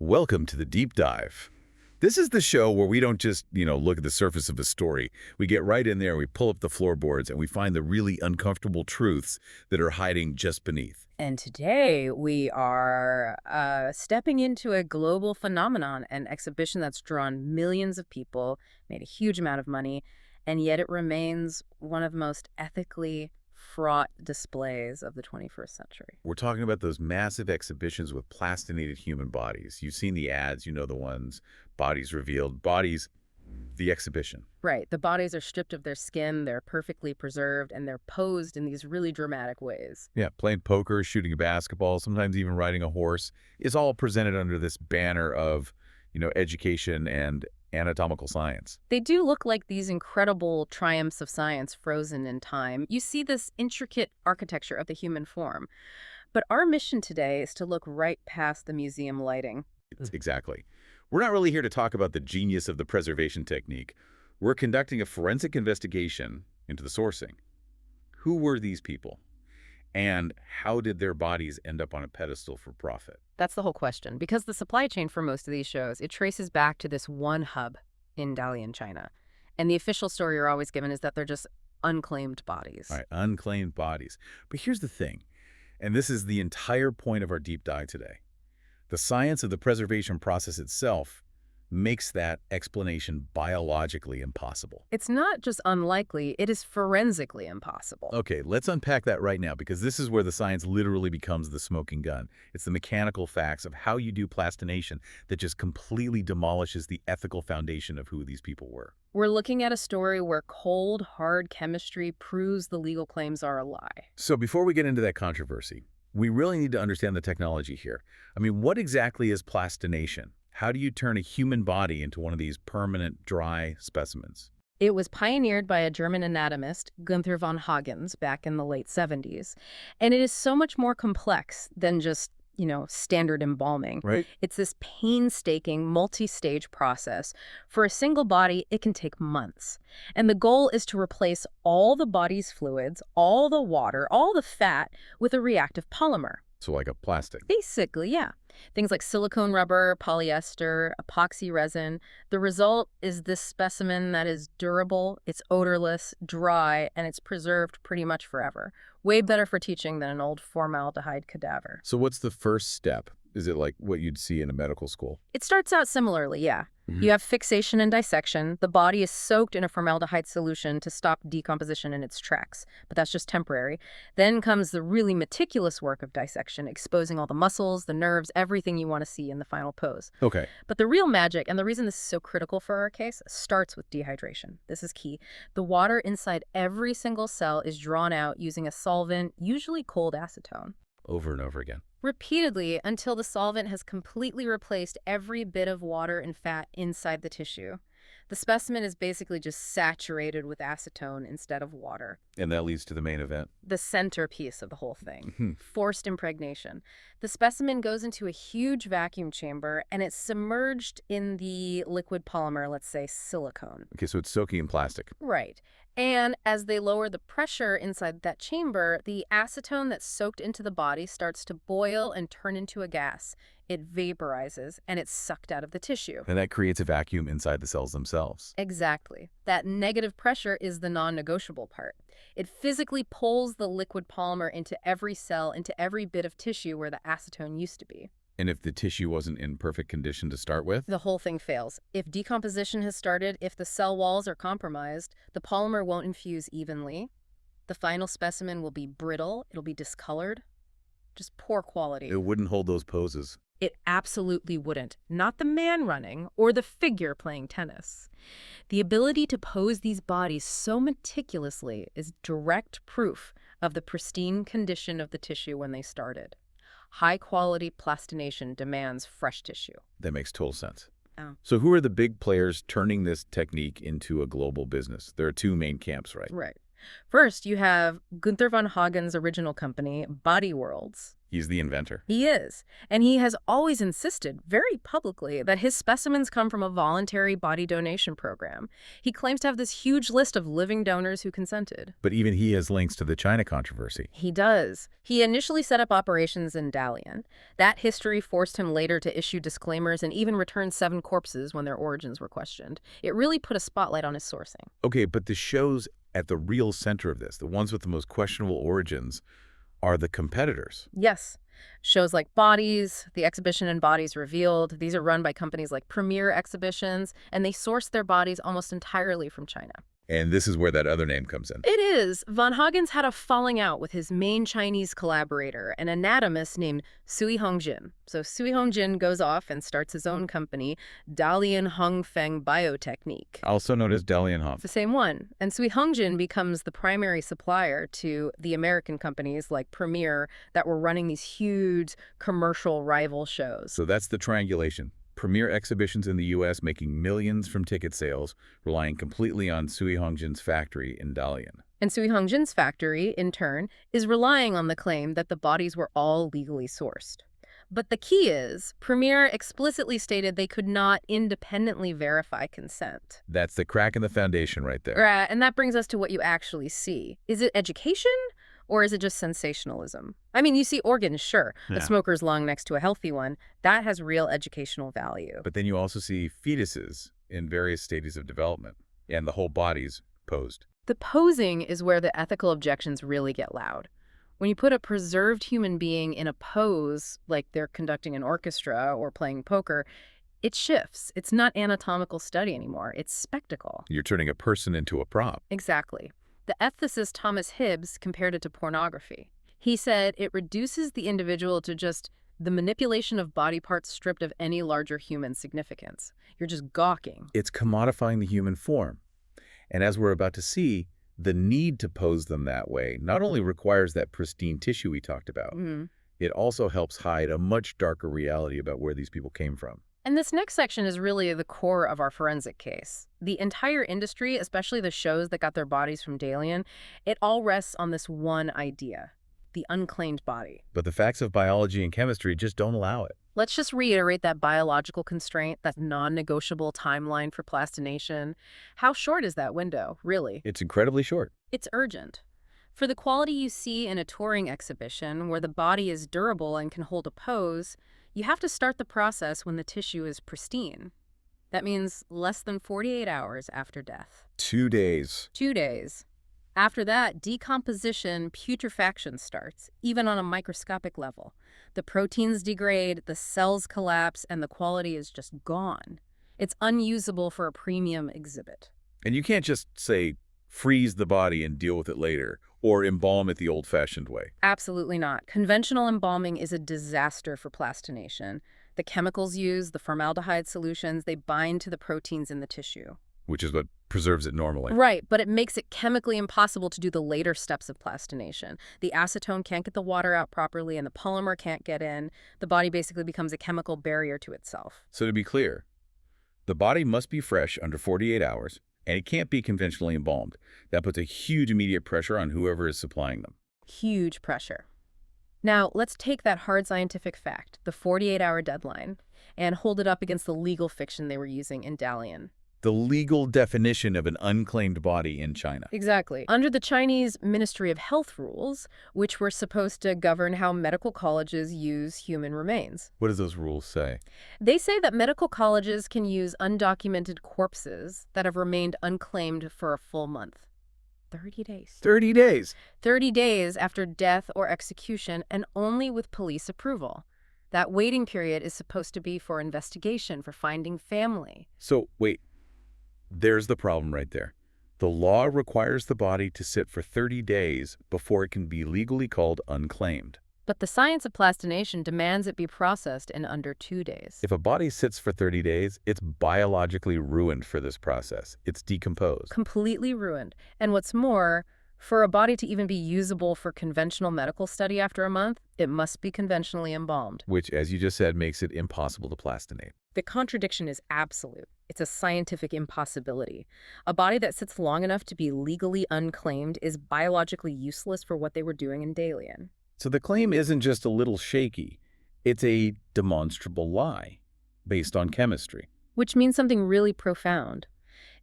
Welcome to the Deep Dive. This is the show where we don't just, look at the surface of a story. We get right in there, we pull up the floorboards, and we find the really uncomfortable truths that are hiding just beneath. And today we are stepping into a global phenomenon, an exhibition that's drawn millions of people, made a huge amount of money, and yet it remains one of the most ethically fraught displays of the 21st century. We're talking about those massive exhibitions with plastinated human bodies. You've seen the ads, you know the ones, bodies revealed, bodies, the exhibition. Right. The bodies are stripped of their skin, they're perfectly preserved, and they're posed in these really dramatic ways. Yeah, playing poker, shooting a basketball, sometimes even riding a horse, is all presented under this banner of, education and anatomical science. They do look like these incredible triumphs of science frozen in time. You see this intricate architecture of the human form. But our mission today is to look right past the museum lighting. Exactly. We're not really here to talk about the genius of the preservation technique. We're conducting a forensic investigation into the sourcing. Who were these people? And how did their bodies end up on a pedestal for profit? That's the whole question. Because the supply chain for most of these shows, it traces back to this one hub in Dalian, China. And the official story you're always given is that they're just unclaimed bodies. All right, unclaimed bodies. But here's the thing, and this is the entire point of our deep dive today. The science of the preservation process itself makes that explanation biologically impossible. It's not just unlikely, it is forensically impossible. Okay, let's unpack that right now, because this is where the science literally becomes the smoking gun. It's the mechanical facts of how you do plastination that just completely demolishes the ethical foundation of who these people were. We're looking at a story where cold, hard chemistry proves the legal claims are a lie. So before we get into that controversy, we really need to understand the technology here. I mean, what exactly is plastination? How do you turn a human body into one of these permanent, dry specimens? It was pioneered by a German anatomist, Gunther von Hagens, back in the late 70s. And it is so much more complex than just, standard embalming. Right. It's this painstaking, multi-stage process. For a single body, it can take months. And the goal is to replace all the body's fluids, all the water, all the fat with a reactive polymer. So like a plastic. Basically, yeah. Things like silicone rubber, polyester, epoxy resin. The result is this specimen that is durable, it's odorless, dry, and it's preserved pretty much forever. Way better for teaching than an old formaldehyde cadaver. So what's the first step? Is it like what you'd see in a medical school? It starts out similarly, yeah. You have fixation and dissection. The body is soaked in a formaldehyde solution to stop decomposition in its tracks, but that's just temporary. Then comes the really meticulous work of dissection, exposing all the muscles, the nerves, everything you want to see in the final pose. Okay. But the real magic, and the reason this is so critical for our case, starts with dehydration. This is key. The water inside every single cell is drawn out using a solvent, usually cold acetone. Over and over again. Repeatedly until the solvent has completely replaced every bit of water and fat inside the tissue. The specimen is basically just saturated with acetone instead of water. And that leads to the main event. The centerpiece of the whole thing. Forced impregnation. The specimen goes into a huge vacuum chamber and it's submerged in the liquid polymer, let's say silicone. Okay, so it's soaking in plastic. Right. And as they lower the pressure inside that chamber, the acetone that's soaked into the body starts to boil and turn into a gas. It vaporizes, and it's sucked out of the tissue. And that creates a vacuum inside the cells themselves. Exactly. That negative pressure is the non-negotiable part. It physically pulls the liquid polymer into every cell, into every bit of tissue where the acetone used to be. And if the tissue wasn't in perfect condition to start with? The whole thing fails. If decomposition has started, if the cell walls are compromised, the polymer won't infuse evenly. The final specimen will be brittle, it'll be discolored, just poor quality. It wouldn't hold those poses. It absolutely wouldn't. Not the man running or the figure playing tennis. The ability to pose these bodies so meticulously is direct proof of the pristine condition of the tissue when they started. High-quality plastination demands fresh tissue. That makes total sense. Oh. So who are the big players turning this technique into a global business? There are two main camps, right? Right. First, you have Gunther von Hagens' original company, Body Worlds. He's the inventor. He is, and he has always insisted, very publicly, that his specimens come from a voluntary body donation program. He claims to have this huge list of living donors who consented. But even he has links to the China controversy. He does. He initially set up operations in Dalian. That history forced him later to issue disclaimers and even return 7 corpses when their origins were questioned. It really put a spotlight on his sourcing. Okay, but the shows at the real center of this, the ones with the most questionable origins, are the competitors. Yes. Shows like Bodies, the exhibition and Bodies Revealed, these are run by companies like Premier Exhibitions, and they source their bodies almost entirely from China. And this is where that other name comes in. It is. Von Hagens had a falling out with his main Chinese collaborator, an anatomist named Sui Hongjin. So Sui Hongjin goes off and starts his own company, Dalian Hongfeng Biotechnique. Also known as Dalian. The same one. And Sui Hongjin becomes the primary supplier to the American companies like Premier that were running these huge commercial rival shows. So that's the triangulation. Premier Exhibitions in the U.S. making millions from ticket sales, relying completely on Sui Hongjin's factory in Dalian. And Sui Hongjin's factory, in turn, is relying on the claim that the bodies were all legally sourced. But the key is, Premier explicitly stated they could not independently verify consent. That's the crack in the foundation right there. Right, and that brings us to what you actually see. Is it education? Or is it just sensationalism? I mean, you see organs, sure. Yeah. A smoker's lung next to a healthy one. That has real educational value. But then you also see fetuses in various stages of development, and the whole body's posed. The posing is where the ethical objections really get loud. When you put a preserved human being in a pose, like they're conducting an orchestra or playing poker, it shifts. It's not anatomical study anymore. It's spectacle. You're turning a person into a prop. Exactly. The ethicist Thomas Hibbs compared it to pornography. He said it reduces the individual to just the manipulation of body parts stripped of any larger human significance. You're just gawking. It's commodifying the human form. And as we're about to see, the need to pose them that way not only requires that pristine tissue we talked about, it also helps hide a much darker reality about where these people came from. And this next section is really the core of our forensic case. The entire industry, especially the shows that got their bodies from Dalian, it all rests on this one idea, the unclaimed body. But the facts of biology and chemistry just don't allow it. Let's just reiterate that biological constraint, that non-negotiable timeline for plastination. How short is that window, really? It's incredibly short. It's urgent. For the quality you see in a touring exhibition where the body is durable and can hold a pose, you have to start the process when the tissue is pristine. That means less than 48 hours after death. 2 days. 2 days. After that, decomposition, putrefaction starts, even on a microscopic level. The proteins degrade, the cells collapse, and the quality is just gone. It's unusable for a premium exhibit. And you can't just, say, freeze the body and deal with it later, or embalm it the old-fashioned way. Absolutely not. Conventional embalming is a disaster for plastination. The chemicals used, the formaldehyde solutions, they bind to the proteins in the tissue. Which is what preserves it normally. Right, but it makes it chemically impossible to do the later steps of plastination. The acetone can't get the water out properly, and the polymer can't get in. The body basically becomes a chemical barrier to itself. So to be clear, the body must be fresh under 48 hours, and it can't be conventionally embalmed. That puts a huge immediate pressure on whoever is supplying them. Huge pressure. Now, let's take that hard scientific fact, the 48-hour deadline, and hold it up against the legal fiction they were using in Dalian. The legal definition of an unclaimed body in China. Exactly. Under the Chinese Ministry of Health rules, which were supposed to govern how medical colleges use human remains. What do those rules say? They say that medical colleges can use undocumented corpses that have remained unclaimed for a full month. 30 days. 30 days! 30 days after death or execution, and only with police approval. That waiting period is supposed to be for investigation, for finding family. So, wait. There's the problem right there. The law requires the body to sit for 30 days before it can be legally called unclaimed. But the science of plastination demands it be processed in under 2 days. If a body sits for 30 days, it's biologically ruined for this process. It's decomposed. Completely ruined. And what's more, for a body to even be usable for conventional medical study after a month, it must be conventionally embalmed. Which, as you just said, makes it impossible to plastinate. The contradiction is absolute. It's a scientific impossibility. A body that sits long enough to be legally unclaimed is biologically useless for what they were doing in Dalian. So the claim isn't just a little shaky. It's a demonstrable lie based on chemistry. Which means something really profound.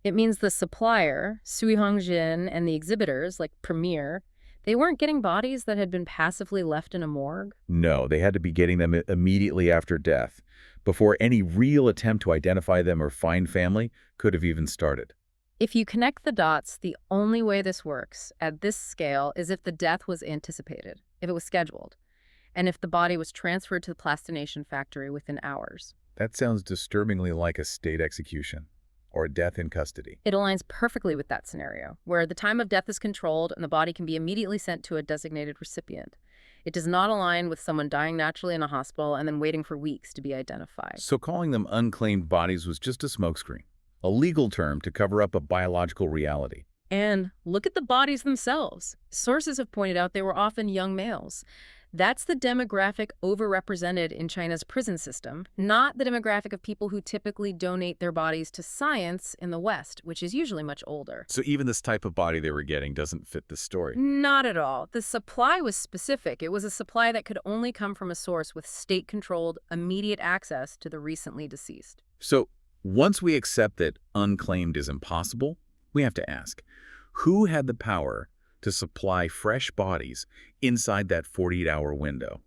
It means the supplier, Sui Hongjin, and the exhibitors, like Premier, they weren't getting bodies that had been passively left in a morgue. No, they had to be getting them immediately after death, before any real attempt to identify them or find family could have even started. If you connect the dots, the only way this works at this scale is if the death was anticipated, if it was scheduled, and if the body was transferred to the plastination factory within hours. That sounds disturbingly like a state execution or a death in custody. It aligns perfectly with that scenario, where the time of death is controlled and the body can be immediately sent to a designated recipient. It does not align with someone dying naturally in a hospital and then waiting for weeks to be identified. So calling them unclaimed bodies was just a smokescreen, a legal term to cover up a biological reality. And look at the bodies themselves. Sources have pointed out they were often young males. That's the demographic overrepresented in China's prison system, not the demographic of people who typically donate their bodies to science in the West, which is usually much older. So even this type of body they were getting doesn't fit the story. Not at all. The supply was specific. It was a supply that could only come from a source with state-controlled, immediate access to the recently deceased. So once we accept that unclaimed is impossible, we have to ask, who had the power to supply fresh bodies inside that 48-hour window?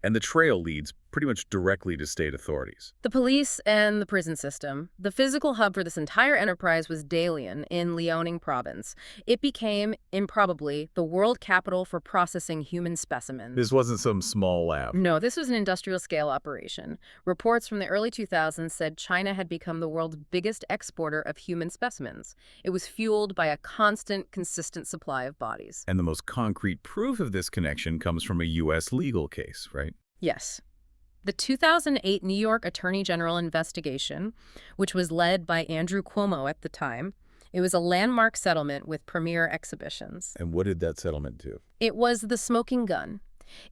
And the trail leads pretty much directly to state authorities. The police and the prison system. The physical hub for this entire enterprise was Dalian in Liaoning province. It became, improbably, the world capital for processing human specimens. This wasn't some small lab. No, this was an industrial-scale operation. Reports from the early 2000s said China had become the world's biggest exporter of human specimens. It was fueled by a constant, consistent supply of bodies. And the most concrete proof of this connection comes from a U.S. legal case, right? Yes. The 2008 New York Attorney General investigation, which was led by Andrew Cuomo at the time, it was a landmark settlement with Premier Exhibitions. And what did that settlement do? It was the smoking gun.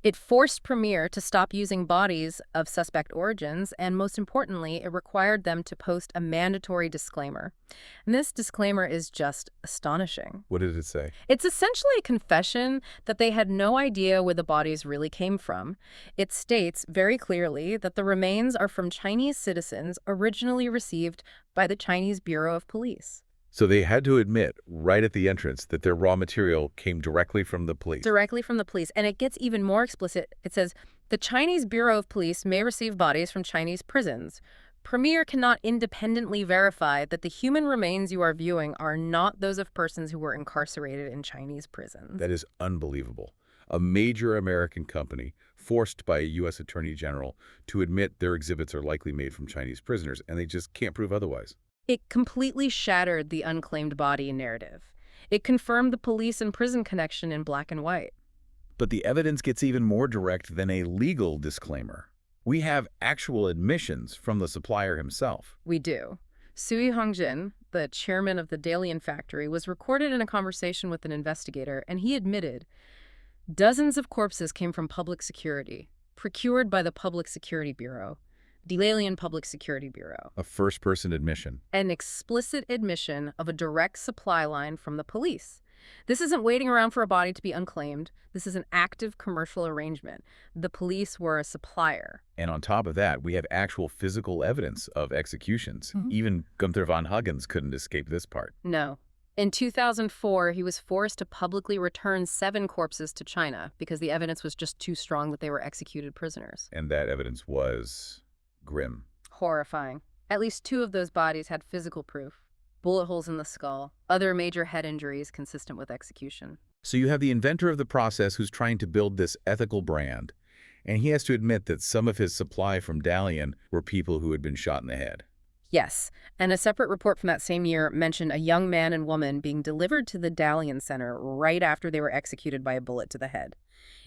It forced Premier to stop using bodies of suspect origins, and most importantly, it required them to post a mandatory disclaimer. And this disclaimer is just astonishing. What did it say? It's essentially a confession that they had no idea where the bodies really came from. It states very clearly that the remains are from Chinese citizens originally received by the Chinese Bureau of Police. So they had to admit right at the entrance that their raw material came directly from the police. Directly from the police. And it gets even more explicit. It says, the Chinese Bureau of Police may receive bodies from Chinese prisons. Premier cannot independently verify that the human remains you are viewing are not those of persons who were incarcerated in Chinese prisons. That is unbelievable. A major American company forced by a U.S. Attorney General to admit their exhibits are likely made from Chinese prisoners, and they just can't prove otherwise. It completely shattered the unclaimed body narrative. It confirmed the police and prison connection in black and white. But the evidence gets even more direct than a legal disclaimer. We have actual admissions from the supplier himself. We do. Sui Hongjin, the chairman of the Dalian factory, was recorded in a conversation with an investigator, and he admitted dozens of corpses came from public security, procured by the Public Security Bureau. The Dalian Public Security Bureau. A first-person admission. An explicit admission of a direct supply line from the police. This isn't waiting around for a body to be unclaimed. This is an active commercial arrangement. The police were a supplier. And on top of that, we have actual physical evidence of executions. Even Gunther von Hagens couldn't escape this part. No. In 2004, he was forced to publicly return 7 corpses to China because the evidence was just too strong that they were executed prisoners. And that evidence was grim. Horrifying. At least 2 of those bodies had physical proof. Bullet holes in the skull, other major head injuries consistent with execution. So you have the inventor of the process who's trying to build this ethical brand, and he has to admit that some of his supply from Dalian were people who had been shot in the head. Yes, and a separate report from that same year mentioned a young man and woman being delivered to the Dalian Center right after they were executed by a bullet to the head.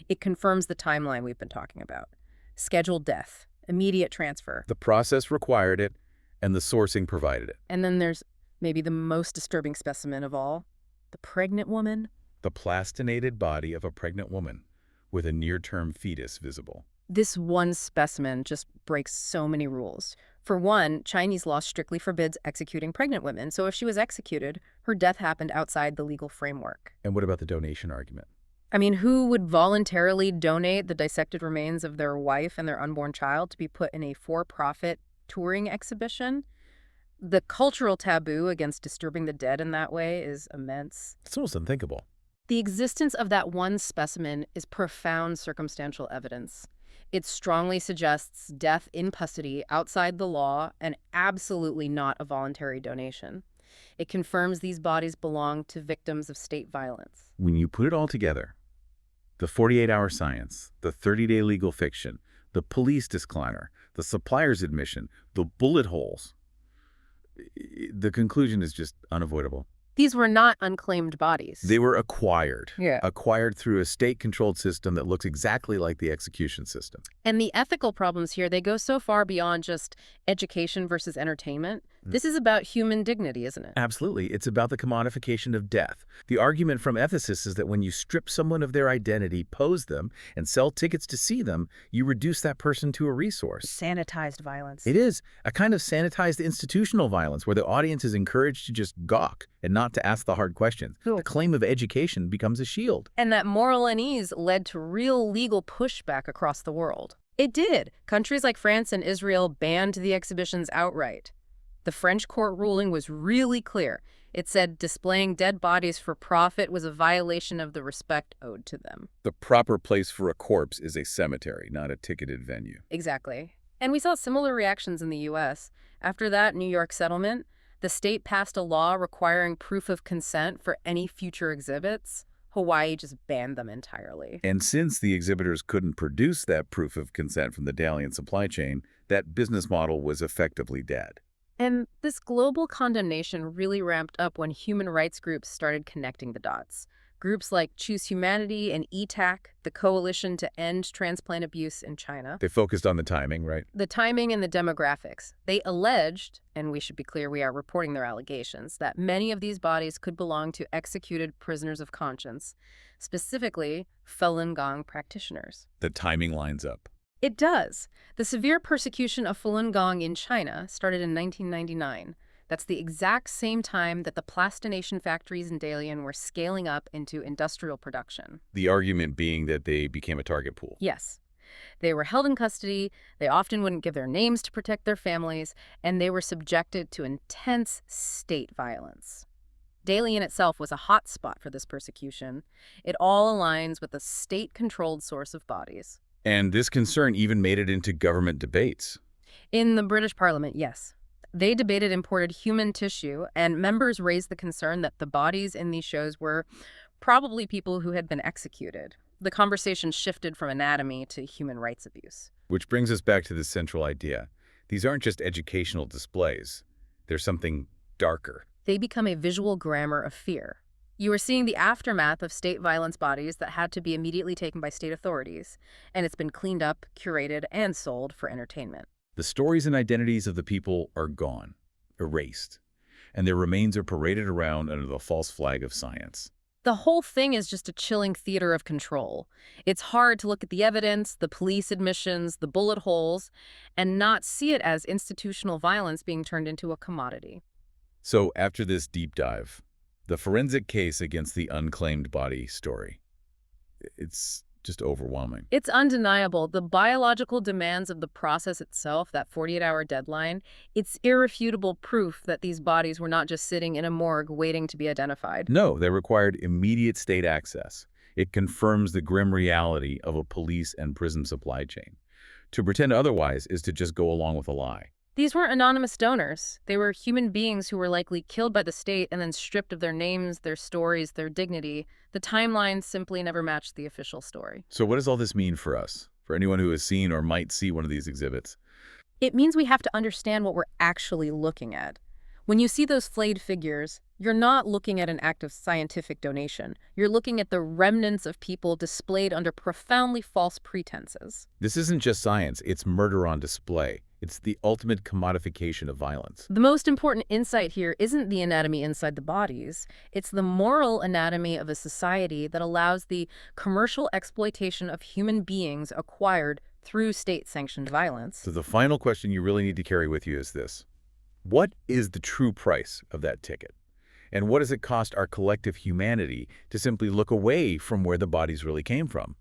It confirms the timeline we've been talking about. Scheduled death. Immediate transfer. The process required it, and the sourcing provided it. And then there's maybe the most disturbing specimen of all, the pregnant woman. The plastinated body of a pregnant woman with a near-term fetus visible. This one specimen just breaks so many rules. For one, Chinese law strictly forbids executing pregnant women, so if she was executed, her death happened outside the legal framework. And what about the donation argument? I mean, who would voluntarily donate the dissected remains of their wife and their unborn child to be put in a for-profit touring exhibition? The cultural taboo against disturbing the dead in that way is immense. It's almost unthinkable. The existence of that one specimen is profound circumstantial evidence. It strongly suggests death in custody outside the law and absolutely not a voluntary donation. It confirms these bodies belong to victims of state violence. When you put it all together, the 48-hour science, the 30-day legal fiction, the police disclaimer, the supplier's admission, the bullet holes, the conclusion is just unavoidable. These were not unclaimed bodies. They were acquired. Yeah. Acquired through a state-controlled system that looks exactly like the execution system. And the ethical problems here, they go so far beyond just education versus entertainment. This is about human dignity, isn't it? Absolutely. It's about the commodification of death. The argument from ethicists is that when you strip someone of their identity, pose them, and sell tickets to see them, you reduce that person to a resource. Sanitized violence. It is a kind of sanitized institutional violence where the audience is encouraged to just gawk and not to ask the hard questions. Cool. The claim of education becomes a shield. And that moral unease led to real legal pushback across the world. It did. Countries like France and Israel banned the exhibitions outright. The French court ruling was really clear. It said displaying dead bodies for profit was a violation of the respect owed to them. The proper place for a corpse is a cemetery, not a ticketed venue. Exactly. And we saw similar reactions in the U.S. After that New York settlement, the state passed a law requiring proof of consent for any future exhibits. Hawaii just banned them entirely. And since the exhibitors couldn't produce that proof of consent from the Dalian supply chain, that business model was effectively dead. And this global condemnation really ramped up when human rights groups started connecting the dots. Groups like Choose Humanity and ETAC, the Coalition to End Transplant Abuse in China. They focused on the timing, right? The timing and the demographics. They alleged, and we should be clear we are reporting their allegations, that many of these bodies could belong to executed prisoners of conscience, specifically Falun Gong practitioners. The timing lines up. It does. The severe persecution of Falun Gong in China started in 1999. That's the exact same time that the Plastination factories in Dalian were scaling up into industrial production. The argument being that they became a target pool. Yes. They were held in custody, they often wouldn't give their names to protect their families, and they were subjected to intense state violence. Dalian itself was a hot spot for this persecution. It all aligns with a state-controlled source of bodies. And this concern even made it into government debates. In the British Parliament, yes. They debated imported human tissue, and members raised the concern that the bodies in these shows were probably people who had been executed. The conversation shifted from anatomy to human rights abuse. Which brings us back to the central idea. These aren't just educational displays. There's something darker. They become a visual grammar of fear. You are seeing the aftermath of state violence bodies that had to be immediately taken by state authorities, and it's been cleaned up, curated, and sold for entertainment. The stories and identities of the people are gone, erased, and their remains are paraded around under the false flag of science. The whole thing is just a chilling theater of control. It's hard to look at the evidence, the police admissions, the bullet holes, and not see it as institutional violence being turned into a commodity. So after this deep dive, the forensic case against the unclaimed body story, it's just overwhelming. It's undeniable. The biological demands of the process itself, that 48-hour deadline, it's irrefutable proof that these bodies were not just sitting in a morgue waiting to be identified. No, they required immediate state access. It confirms the grim reality of a police and prison supply chain. To pretend otherwise is to just go along with a lie. These weren't anonymous donors. They were human beings who were likely killed by the state and then stripped of their names, their stories, their dignity. The timeline simply never matched the official story. So what does all this mean for us? For anyone who has seen or might see one of these exhibits? It means we have to understand what we're actually looking at. When you see those flayed figures, you're not looking at an act of scientific donation. You're looking at the remnants of people displayed under profoundly false pretenses. This isn't just science, it's murder on display. It's the ultimate commodification of violence. The most important insight here isn't the anatomy inside the bodies. It's the moral anatomy of a society that allows the commercial exploitation of human beings acquired through state-sanctioned violence. So the final question you really need to carry with you is this. What is the true price of that ticket? And what does it cost our collective humanity to simply look away from where the bodies really came from?